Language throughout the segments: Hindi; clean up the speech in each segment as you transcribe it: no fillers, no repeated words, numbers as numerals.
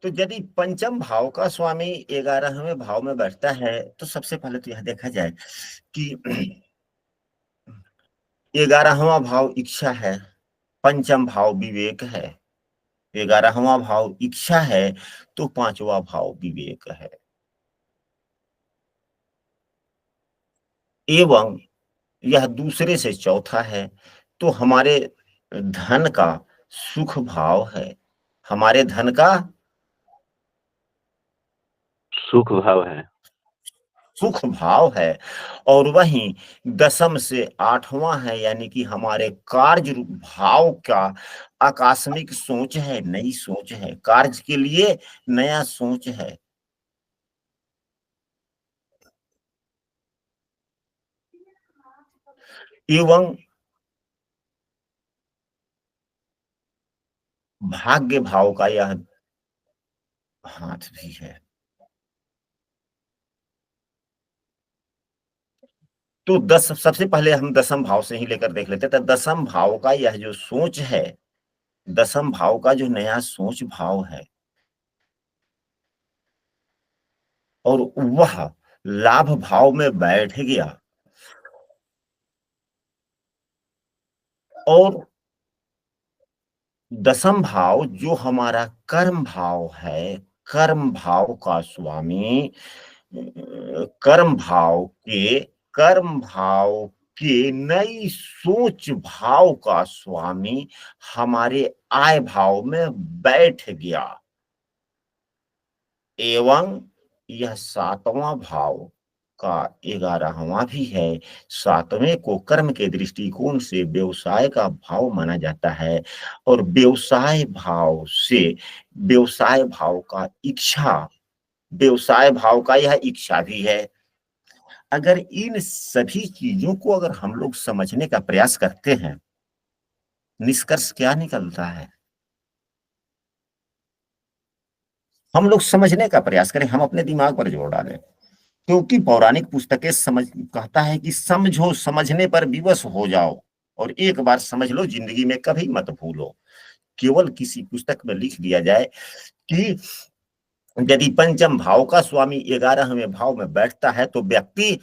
तो यदि पंचम भाव का स्वामी 11वें भाव में बैठता है तो सबसे पहले तो यह देखा जाए कि 11वां भाव इच्छा है, पंचम भाव विवेक है। 11वां भाव इच्छा है तो 5वां भाव विवेक है। एवं यह दूसरे से चौथा है तो हमारे धन का सुख भाव है। हमारे धन का सुख भाव है। सुख भाव है। और वहीं दशम से 8वां है, यानी कि हमारे कार्य रूप भाव का आकस्मिक सोच है, नई सोच है, कार्य के लिए नया सोच है। एवं भाग्य भाव का यह हाथ भी है। तो दस सबसे पहले हम दसम भाव से ही लेकर देख लेते हैं। तो दसम भाव का यह जो सोच है, दसम भाव का जो नया सोच भाव है, और वह लाभ भाव में बैठ गया। और दसम भाव जो हमारा कर्म भाव है, कर्म भाव का स्वामी कर्म भाव के कर्म भाव के नई सोच भाव का स्वामी हमारे आय भाव में बैठ गया। एवं यह 7वां भाव का 11वां भी है। 7वें को कर्म के दृष्टिकोण से व्यवसाय का भाव माना जाता है, और व्यवसाय भाव से व्यवसाय भाव का इच्छा, व्यवसाय भाव का यह इच्छा भी है। अगर इन सभी चीजों को अगर हम लोग समझने का प्रयास करते हैं, निष्कर्ष क्या निकलता है? हम लोग समझने का प्रयास करें, हम अपने दिमाग पर जोर डालें, क्योंकि पौराणिक पुस्तकें समझ कहता है कि समझो, समझने पर विवश हो जाओ, और एक बार समझ लो, जिंदगी में कभी मत भूलो। केवल किसी पुस्तक में लिख दिया जाए कि यदि पंचम भाव का स्वामी 11वें भाव में बैठता है तो व्यक्ति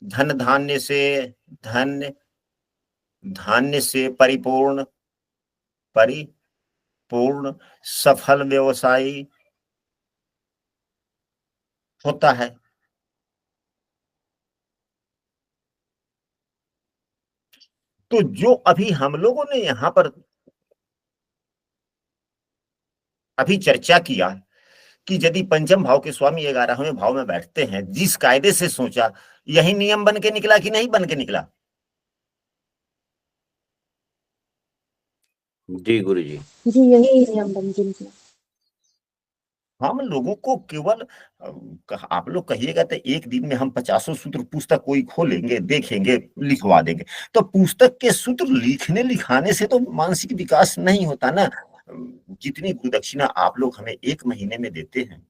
धन धान्य से धन्य धान्य से परिपूर्ण परिपूर्ण सफल व्यवसायी होता है। तो जो अभी हम लोगों ने यहां पर अभी चर्चा किया कि यदि पंचम भाव के स्वामी 11वें भाव में बैठते हैं, जिस कायदे से सोचा, यही नियम बन के निकला कि नहीं बन के निकला? जी गुरु जी। जी यही नियम बन के निकला। हम लोगों को केवल आप लोग कहिएगा तो एक दिन में हम 50 सूत्र पुस्तक कोई खोलेंगे, देखेंगे, लिखवा देंगे। तो पुस्तक के सूत्र लिखने लिखाने से तो मानसिक विकास नहीं होता ना। जितनी गुरु दक्षिणा आप लोग हमें एक महीने में देते हैं,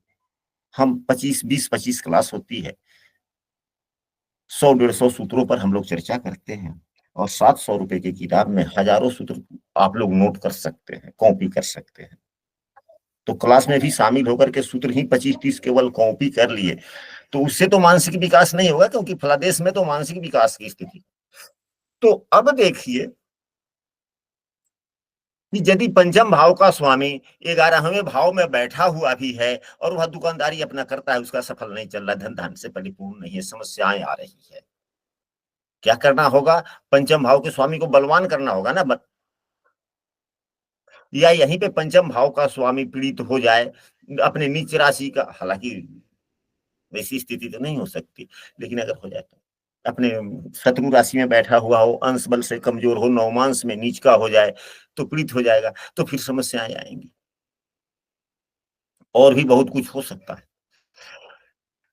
हम 25 क्लास होती है, 100-150 सूत्रों पर हम लोग चर्चा करते हैं, और 700 रुपए की किताब में हजारों सूत्र आप लोग नोट कर सकते हैं, कॉपी कर सकते हैं। तो क्लास में भी शामिल होकर के सूत्र ही 25-30 केवल कॉपी कर लिए, तो उससे तो मानसिक विकास नहीं होगा, क्योंकि फलादेश में तो मानसिक विकास की स्थिति। तो अब देखिए कि यदि पंचम भाव का स्वामी 11वें भाव में बैठा हुआ भी है, और वह दुकानदारी अपना करता है, उसका सफल नहीं चल रहा, धन धान से परिपूर्ण नहीं है, समस्याएं आ रही है, क्या करना होगा? पंचम भाव के स्वामी को बलवान करना होगा ना। या यहीं पे पंचम भाव का स्वामी पीड़ित हो जाए अपने नीच राशि का, हालांकि वैसी स्थिति तो नहीं हो सकती, लेकिन अगर हो जाए तो अपने शत्रु राशि में बैठा हुआ हो, अंश बल से कमजोर हो, नवमांश में नीच का हो जाए, तो पीड़ित हो जाएगा, तो फिर समस्याएं आएंगी, और भी बहुत कुछ हो सकता है।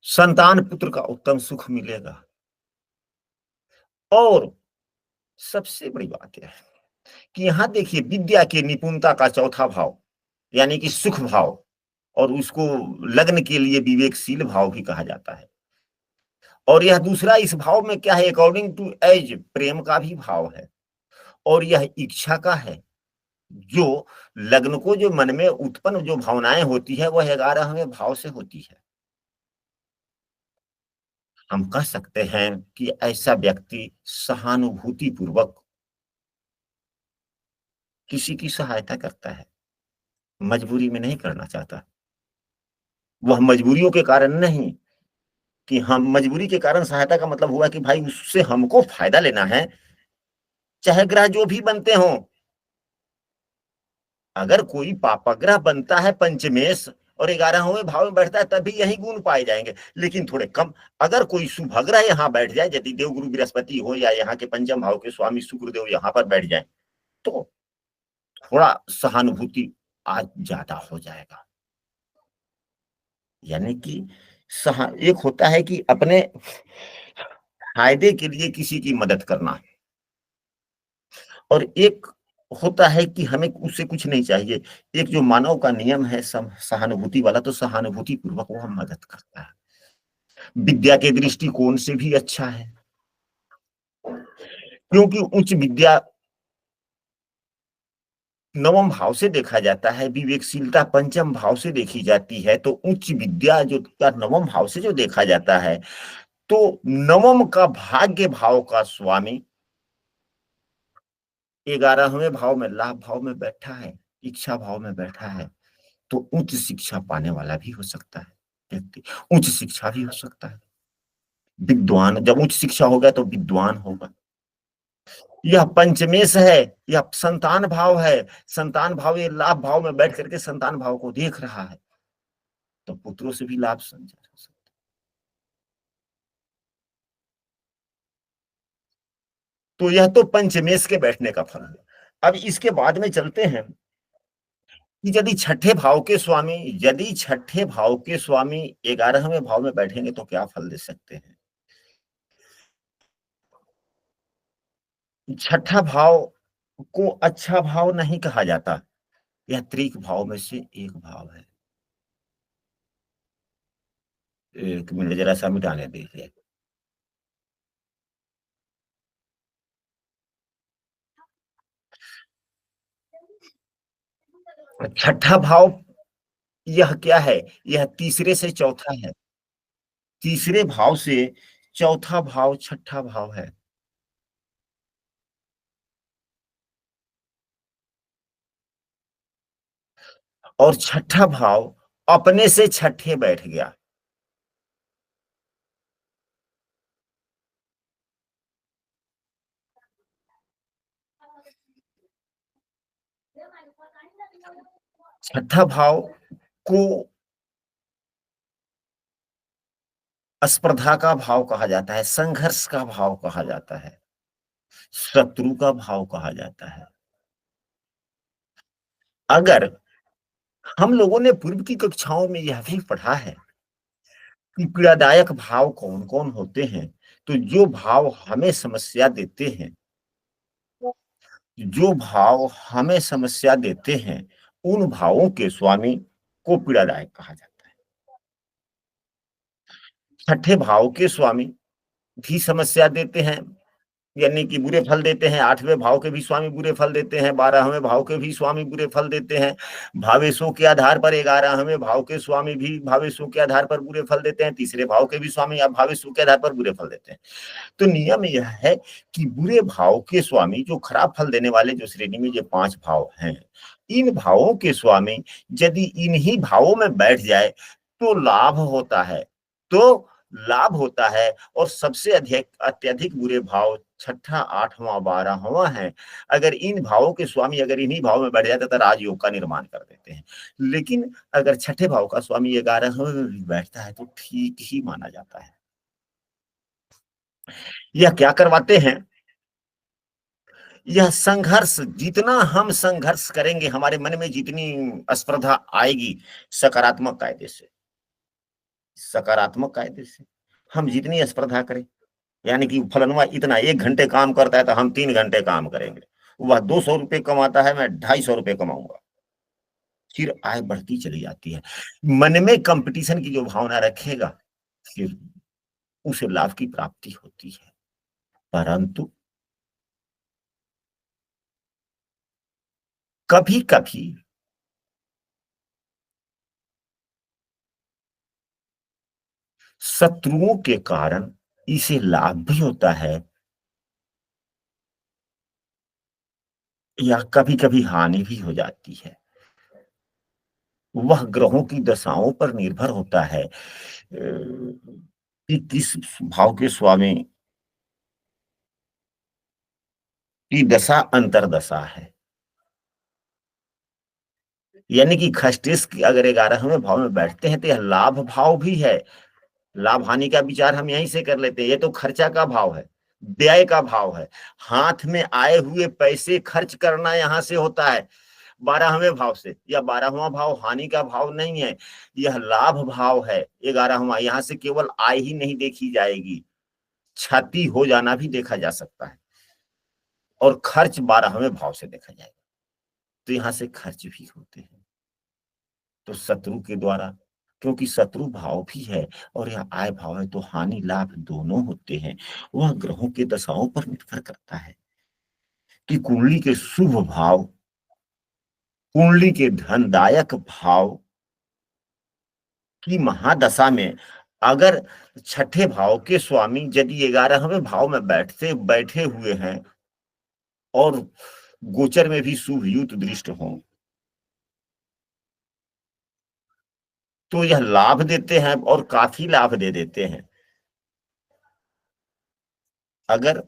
संतान पुत्र का उत्तम सुख मिलेगा। और सबसे बड़ी बात यह है कि यहां देखिए, विद्या की निपुणता का चौथा भाव यानी कि सुख भाव, और उसको लग्न के लिए विवेकशील भाव भी कहा जाता है। और यह दूसरा इस भाव में क्या है? अकॉर्डिंग टू एज प्रेम का भी भाव है, और यह इच्छा का है, जो लग्न को जो मन में उत्पन्न जो भावनाएं होती है वह 11वें भाव से होती है। हम कह सकते हैं कि ऐसा व्यक्ति सहानुभूति पूर्वक किसी की सहायता करता है, मजबूरी में नहीं करना चाहता। वह मजबूरियों के कारण नहीं, कि हम मजबूरी के कारण सहायता का मतलब हुआ कि भाई उससे हमको फायदा लेना है, चाहे ग्रह जो भी बनते हों। अगर कोई पापग्रह बनता है पंचमेश और 11वें भाव में बैठता है तभी यही गुण पाए जाएंगे, लेकिन थोड़े कम। अगर कोई शुभग्रह यहाँ बैठ जाए, यदि देवगुरु बृहस्पति हो या यहाँ के पंचम भाव के स्वामी शुक्रदेव यहाँ पर बैठ जाए, तो थोड़ा सहानुभूति आज ज्यादा हो जाएगा। यानी कि एक होता है कि अपने फायदे के लिए किसी की मदद करना, और एक होता है कि हमें उससे कुछ नहीं चाहिए। एक जो मानव का नियम है सहानुभूति वाला, तो सहानुभूति पूर्वक वो मदद करता है। विद्या के दृष्टिकोण से भी अच्छा है, क्योंकि उच्च विद्या नवम भाव से देखा जाता है, विवेकशीलता पंचम भाव से देखी जाती है। तो उच्च विद्या जो नवम भाव से जो देखा जाता है, तो नवम का भाग्य भाव का स्वामी 11वें भाव में लाभ भाव में बैठा है, इच्छा भाव में बैठा है, तो उच्च शिक्षा पाने वाला भी हो सकता है व्यक्ति, उच्च शिक्षा भी हो सकता है। विद्वान, जब उच्च शिक्षा होगा तो विद्वान होगा। यह पंचमेश है, यह संतान भाव है। संतान भाव ये लाभ भाव में बैठ करके संतान भाव को देख रहा है, तो पुत्रों से भी लाभ संचार हो सकता है। तो यह तो पंचमेश के बैठने का फल है। अब इसके बाद में चलते हैं कि यदि छठे भाव के स्वामी 11वें भाव में बैठेंगे तो क्या फल दे सकते हैं। छठा भाव को अच्छा भाव नहीं कहा जाता, यह त्रिक भाव में से एक भाव है। एक मिनट जरा सा मिटाने दीजिए। छठा भाव यह क्या है, यह तीसरे से चौथा है। तीसरे भाव से चौथा भाव छठा भाव है। और छठा भाव अपने से छठे बैठ गया। छठा भाव को स्पर्धा का भाव कहा जाता है, संघर्ष का भाव कहा जाता है, शत्रु का भाव कहा जाता है। अगर हम लोगों ने पूर्व की कक्षाओं में यह भी पढ़ा है कि पीड़ादायक भाव कौन कौन होते हैं, तो जो भाव हमें समस्या देते हैं, जो भाव हमें समस्या देते हैं, उन भावों के स्वामी को पीड़ादायक कहा जाता है। छठे भाव के स्वामी भी समस्या देते हैं, यानी कि बुरे फल देते हैं। 8वें भाव के भी स्वामी बुरे फल देते हैं, 12वें भाव के भी स्वामी बुरे फल देते हैं। भावेशों के आधार पर 11वें भाव के स्वामी भी भावेशों के आधार पर बुरे फल देते हैं। तीसरे भाव के भी स्वामी अब भावेशों के आधार पर बुरे फल देते हैं। तो नियम यह है कि बुरे भाव के स्वामी, जो खराब फल देने वाले जो श्रेणी में जो 5 भाव हैं, इन भावों के स्वामी यदि इन्हीं भावों में बैठ जाए तो लाभ होता है। तो लाभ होता है। और सबसे अधिक अत्यधिक बुरे भाव छठा, 8वां, 12वां है। अगर इन भावों के स्वामी अगर इन्हीं भाव में बैठ जाते तो राजयोग का निर्माण कर देते हैं। लेकिन अगर छठे भाव का स्वामी 11वें में भी बैठता है तो ठीक ही माना जाता है। यह क्या करवाते हैं, यह संघर्ष, जितना हम संघर्ष करेंगे हमारे मन में जितनी स्पर्धा आएगी, सकारात्मक कायदे से, सकारात्मक कायदे से हम जितनी स्पर्धा करें, यानी कि फलनवा इतना 1 घंटे काम करता है तो हम 3 घंटे काम करेंगे। वह 200 रुपये कमाता है, मैं 250 रुपये कमाऊंगा। फिर आय बढ़ती चली जाती है। मन में कंपटीशन की जो भावना रखेगा, फिर उसे लाभ की प्राप्ति होती है। परंतु कभी कभी शत्रुओं के कारण इसे लाभ भी होता है या कभी कभी हानि भी हो जाती है। वह ग्रहों की दशाओं पर निर्भर होता है कि किस भाव के स्वामी की दशा अंतरदशा है। यानी कि खष्टेश की अगर 11वें भाव में बैठते हैं तो यह लाभ भाव भी है। लाभ हानि का विचार हम यहीं से कर लेते हैं। ये तो खर्चा का भाव है, व्यय का भाव है। हाथ में आए हुए पैसे खर्च करना यहां से होता है 12वें भाव से। या 12वां भाव हानि का भाव नहीं है, यह लाभ भाव है 11वां। यहां से केवल आय ही नहीं देखी जाएगी, क्षति हो जाना भी देखा जा सकता है, और खर्च 12वें भाव से देखा जाएगा। तो यहां से खर्च भी होते हैं तो शत्रु के द्वारा, क्योंकि शत्रु भाव भी है और यह आय भाव है, तो हानि लाभ दोनों होते हैं। वह ग्रहों के दशाओं पर निर्भर करता है कि कुंडली के शुभ भाव, कुंडली के धनदायक भाव की महादशा में अगर छठे भाव के स्वामी यदि 11वें भाव में बैठे हुए हैं और गोचर में भी शुभ युत दृष्ट हों, तो यह लाभ देते हैं और काफी लाभ दे देते हैं। अगर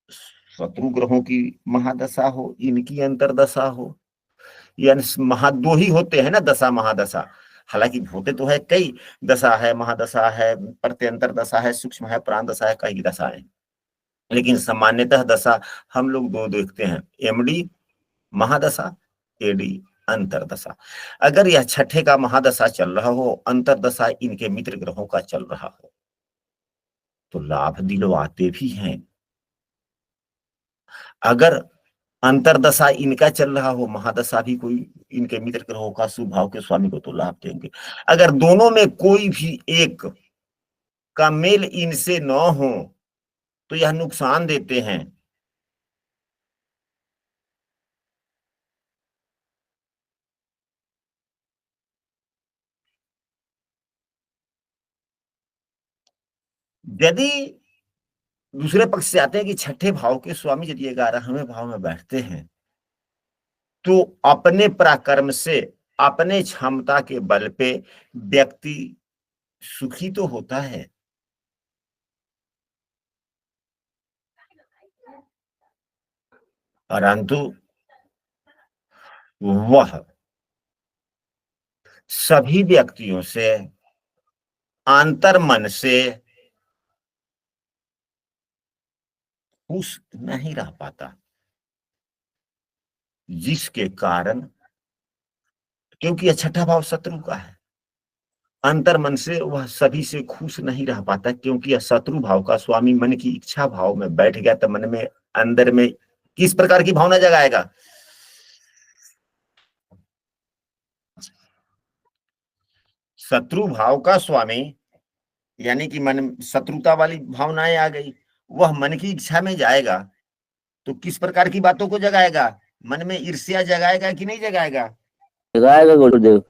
शत्रु ग्रहों की महादशा हो, इनकी अंतरदशा हो, यानी दो ही होते हैं ना दशा महादशा। हालांकि होते तो है कई, दशा है, महादशा है, प्रत्यंतर दशा है, सूक्ष्म है, प्राण दशा है, कई दशाएं। लेकिन सामान्यतः दशा हम लोग दो देखते हैं, एमडी महादशा, एडी अंतरदशा। अगर यह छठे का महादशा चल रहा हो, अंतरदशा इनके मित्र ग्रहों का चल रहा हो, तो लाभ दिलवाते भी हैं। अगर अंतरदशा इनका चल रहा हो, महादशा भी कोई इनके मित्र ग्रहों का शुभ भाव के स्वामी को तो लाभ देंगे। अगर दोनों में कोई भी एक का मेल इनसे न हो तो यह नुकसान देते हैं। यदि दूसरे पक्ष से आते हैं कि छठे भाव के स्वामी यदि 11वें भाव में बैठते हैं तो अपने पराक्रम से, अपने क्षमता के बल पे व्यक्ति सुखी तो होता है, परंतु वह सभी व्यक्तियों से आंतर मन से खुश नहीं रह पाता, जिसके कारण, क्योंकि यह छठा भाव शत्रु का है, अंतर मन से वह सभी से खुश नहीं रह पाता, क्योंकि यह शत्रु भाव का स्वामी मन की इच्छा भाव में बैठ गया तो मन में अंदर में किस प्रकार की भावना जगाएगा। शत्रु भाव का स्वामी यानी कि मन शत्रुता वाली भावनाएं आ गई, वह मन की इच्छा में जाएगा तो किस प्रकार की बातों को जगाएगा, मन में ईर्ष्या जगाएगा कि नहीं जगाएगा? जगाएगा गुरुदेव,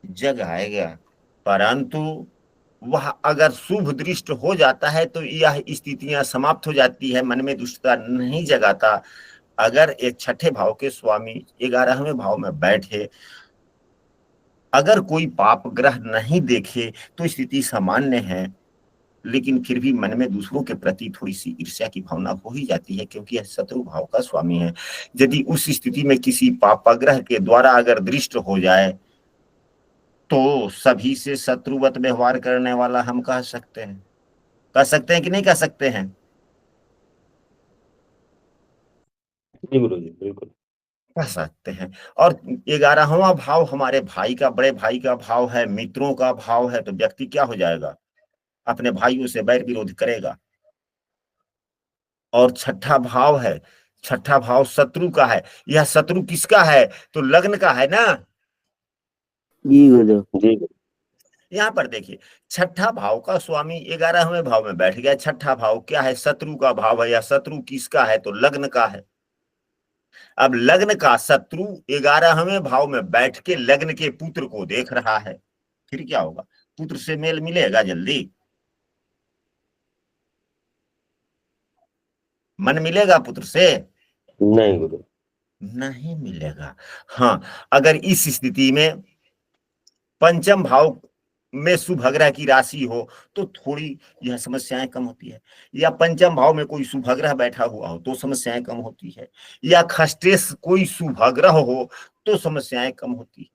जगाएगा। परंतु वह अगर शुभ दृष्ट हो जाता है तो यह स्थितियां समाप्त हो जाती है, मन में दुष्टता नहीं जगाता। अगर एक छठे भाव के स्वामी 11वें भाव में बैठे, अगर कोई पाप ग्रह नहीं देखे तो स्थिति सामान्य है, लेकिन फिर भी मन में दूसरों के प्रति थोड़ी सी ईर्ष्या की भावना हो ही जाती है, क्योंकि यह शत्रु भाव का स्वामी है। यदि उस स्थिति में किसी पापाग्रह के द्वारा अगर दृष्ट हो जाए तो सभी से शत्रुवत व्यवहार करने वाला हम कह सकते हैं कि नहीं कह सकते हैं? जी गुरुजी बिल्कुल कह सकते हैं। और 11वां भाव हमारे भाई का, बड़े भाई का भाव है, मित्रों का भाव है, तो व्यक्ति क्या हो जाएगा, अपने भाइयों से बैर विरोध करेगा। और छठा भाव है, छठा भाव शत्रु का है। यह शत्रु किसका है, तो लग्न का है ना। जी गुरुदेव जी। यहाँ पर देखिए, छठा भाव का स्वामी 11वें भाव में बैठ गया। छठा भाव क्या है, शत्रु का भाव है, या शत्रु किसका है, तो लग्न का है। अब लग्न का शत्रु 11वें भाव में बैठ के लग्न के पुत्र को देख रहा है, फिर क्या होगा? पुत्र से मेल मिलेगा जल्दी? मन मिलेगा पुत्र से? नहीं गुरु। नहीं मिलेगा। हाँ, अगर इस स्थिति में पंचम भाव में सुभग्रह की राशि हो तो थोड़ी यह समस्याएं कम होती है, या पंचम भाव में कोई शुभग्रह बैठा हुआ हो तो समस्याएं कम होती है, या खष्टेश कोई शुभग्रह हो तो समस्याएं कम होती है।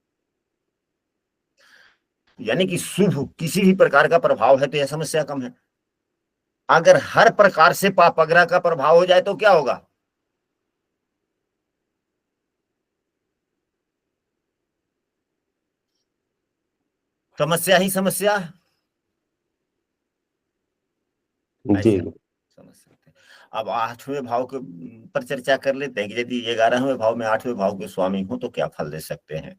यानी कि शुभ किसी भी प्रकार का प्रभाव है तो यह समस्या कम है। अगर हर प्रकार से पापग्रह का प्रभाव हो जाए तो क्या होगा? समस्या ही समस्या। जी ऐसा समझ सकते हैं। अब 8वें भाव के पर चर्चा कर लेते हैं कि यदि 11वें भाव में 8वें भाव के स्वामी हो तो क्या फल दे सकते हैं।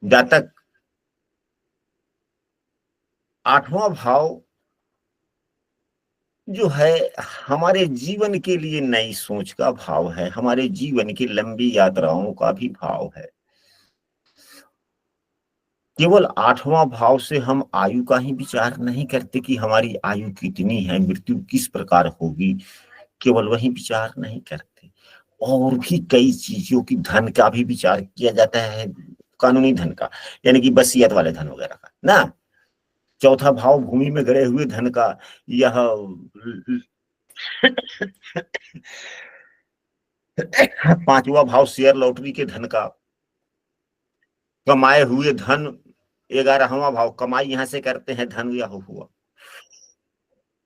जातक 8वां भाव जो है हमारे जीवन के लिए नई सोच का भाव है, हमारे जीवन की लंबी यात्राओं का भी भाव है। केवल 8वां भाव से हम आयु का ही विचार नहीं करते कि हमारी आयु कितनी है, मृत्यु किस प्रकार होगी, केवल वही विचार नहीं करते, और भी कई चीजों की, धन का भी विचार किया जाता है, कानूनी धन का, यानी कि वसीयत वाले धन वगैरह का ना। चौथा भाव भूमि में गड़े हुए धन का, यह 5वां भाव शेयर लॉटरी के धन का, कमाए हुए धन 11वां भाव, कमाई यहां से करते हैं, धन यह हुआ।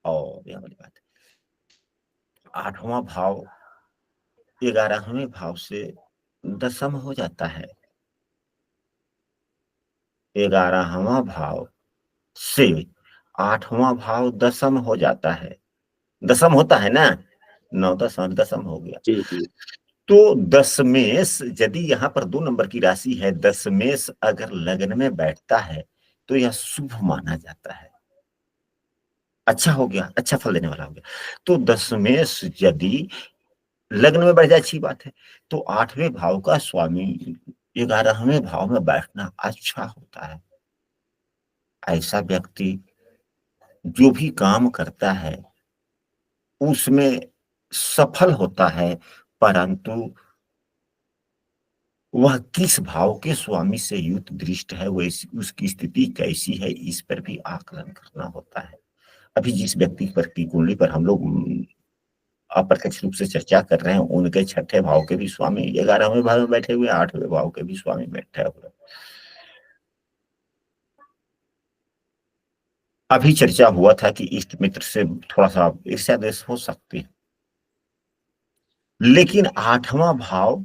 और यह वाली बात है 8वां भाव 11वें भाव से दशम हो जाता है। 11वां भाव से 8वां भाव दशम हो जाता है, दशम होता है ना, 9 10 और दशम हो गया। जी जी। तो दशमेश, यदि यहाँ पर 2 नंबर की राशि है, दशमेश अगर लग्न में बैठता है तो यह शुभ माना जाता है, अच्छा हो गया, अच्छा फल देने वाला हो गया। तो दशमेश यदि लग्न में बैठ जाए अच्छी बात है, तो 8वें भाव का स्वामी 11वें भाव में बैठना अच्छा होता है। ऐसा व्यक्ति जो भी काम करता है उसमें सफल होता है, परंतु वह किस भाव के स्वामी से युक्त दृष्ट है, वैसी उसकी स्थिति कैसी है, इस पर भी आकलन करना होता है। अभी जिस व्यक्ति पर की कुंडली पर हम लोग अप्रत्यक्ष रूप से चर्चा कर रहे हैं, उनके 6ठे भाव के भी स्वामी 11वें भाव में बैठे हुए, 8वें भाव के भी स्वामी बैठे हुए। अभी चर्चा हुआ था कि इष्ट मित्र से थोड़ा सा ईर्ष्या द्वेष हो सकती है, लेकिन 8वां भाव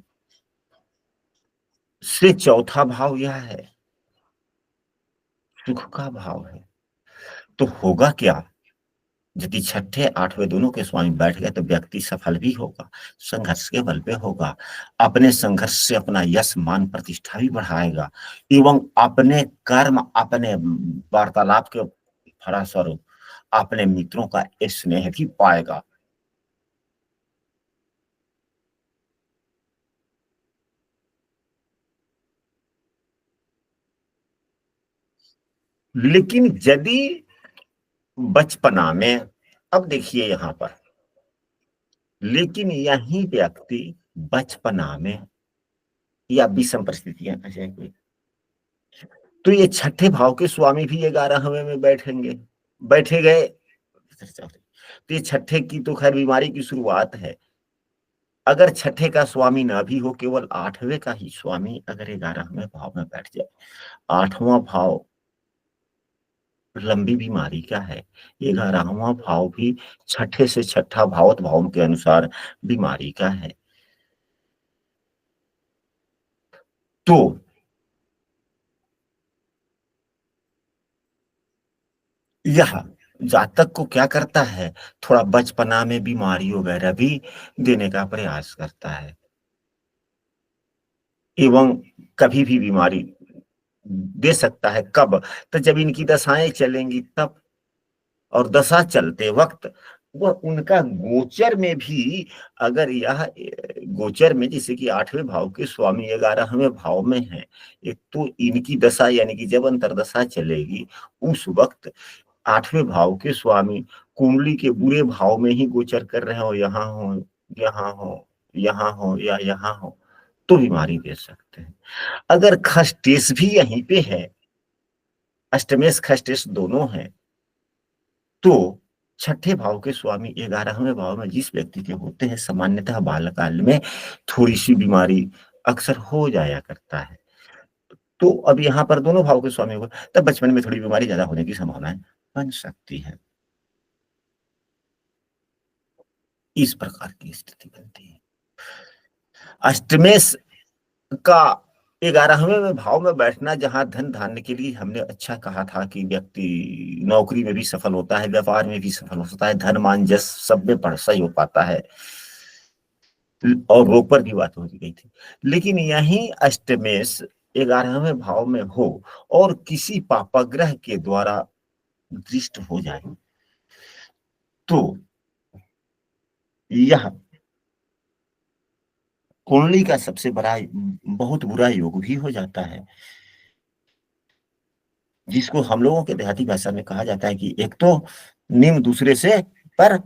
से चौथा भाव यह है, सुख का भाव है। तो होगा क्या, यदि 6ठे 8वें दोनों के स्वामी बैठ गए तो व्यक्ति सफल भी होगा, संघर्ष के बल पे होगा, अपने संघर्ष से अपना यश मान प्रतिष्ठा भी बढ़ाएगा, एवं अपने कर्म, अपने वार्तालाप के फलस्वरूप अपने मित्रों का स्नेह भी पाएगा। लेकिन यदि बचपना में, अब देखिए यहां पर, लेकिन यही व्यक्ति बचपना में या विषम परिस्थितियां ऐसे कोई, तो ये 6ठे भाव के स्वामी भी 11वें में बैठेंगे, बैठे गए तो ये 6ठे की तो खैर बीमारी की शुरुआत है। अगर 6ठे का स्वामी ना भी हो, केवल 8वें का ही स्वामी अगर 11वें भाव में बैठ जाए, 8वां भाव लंबी बीमारी का है, 11वां भाव भी 6ठे से 6ठा भावत भाव के अनुसार बीमारी का है। तो यह जातक को क्या करता है, थोड़ा बचपना में बीमारी वगैरह भी देने का प्रयास करता है, एवं कभी भी बीमारी दे सकता है। कब? तो जब इनकी दशाएं चलेंगी तब, और दशा चलते वक्त वह उनका गोचर में भी, अगर यह गोचर में जैसे कि 8वें भाव के स्वामी 11वें भाव में है, एक तो इनकी दशा यानी कि जब अंतरदशा चलेगी उस वक्त 8वें भाव के स्वामी कुंडली के बुरे भाव में ही गोचर कर रहे हो, यहाँ हो, यहाँ हो, यहाँ हो या यहाँ हो, तो बीमारी दे सकते हैं। अगर खष्टेश भी यहीं पे है, अष्टमेश खष्टेश दोनों है, तो 6ठे भाव के स्वामी 11वें भाव में जिस व्यक्ति के होते हैं, सामान्यतः बालकाल में थोड़ी सी बीमारी अक्सर हो जाया करता है। तो अब यहाँ पर दोनों भाव के स्वामी हुए, तब बचपन में थोड़ी बीमारी ज्यादा होने की संभावनाएं बन सकती है। इस प्रकार की स्थिति बनती है। अष्टमेश का 11वें भाव में बैठना, जहां धन धान्य के लिए हमने अच्छा कहा था कि व्यक्ति नौकरी में भी सफल होता है, व्यापार में भी सफल होता है, धन मान जस सब में सही हो पाता है, और रोग पर भी बात हो गई थी। लेकिन यही अष्टमेश 11वें भाव में हो और किसी पापग्रह के द्वारा दृष्ट हो जाए, तो यह कुंडली का सबसे बड़ा बहुत बुरा योग भी हो जाता है, जिसको हम लोगों के देहाती भाषा में कहा जाता है कि एक तो नीम दूसरे से पर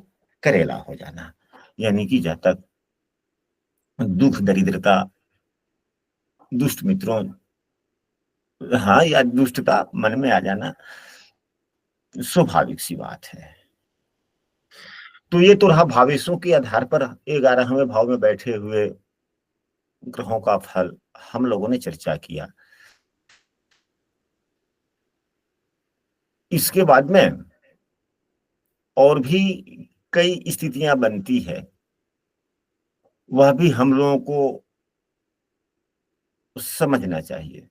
करेला हो जाना, यानी कि जब तक दुख दरिद्रता, दुष्ट मित्रों, हाँ, या दुष्टता मन में आ जाना स्वाभाविक सी बात है। तो ये तो रहा भावेशों के आधार पर 11वें भाव में बैठे हुए ग्रहों का फल हम लोगों ने चर्चा किया। इसके बाद में और भी कई स्थितियां बनती है, वह भी हम लोगों को समझना चाहिए।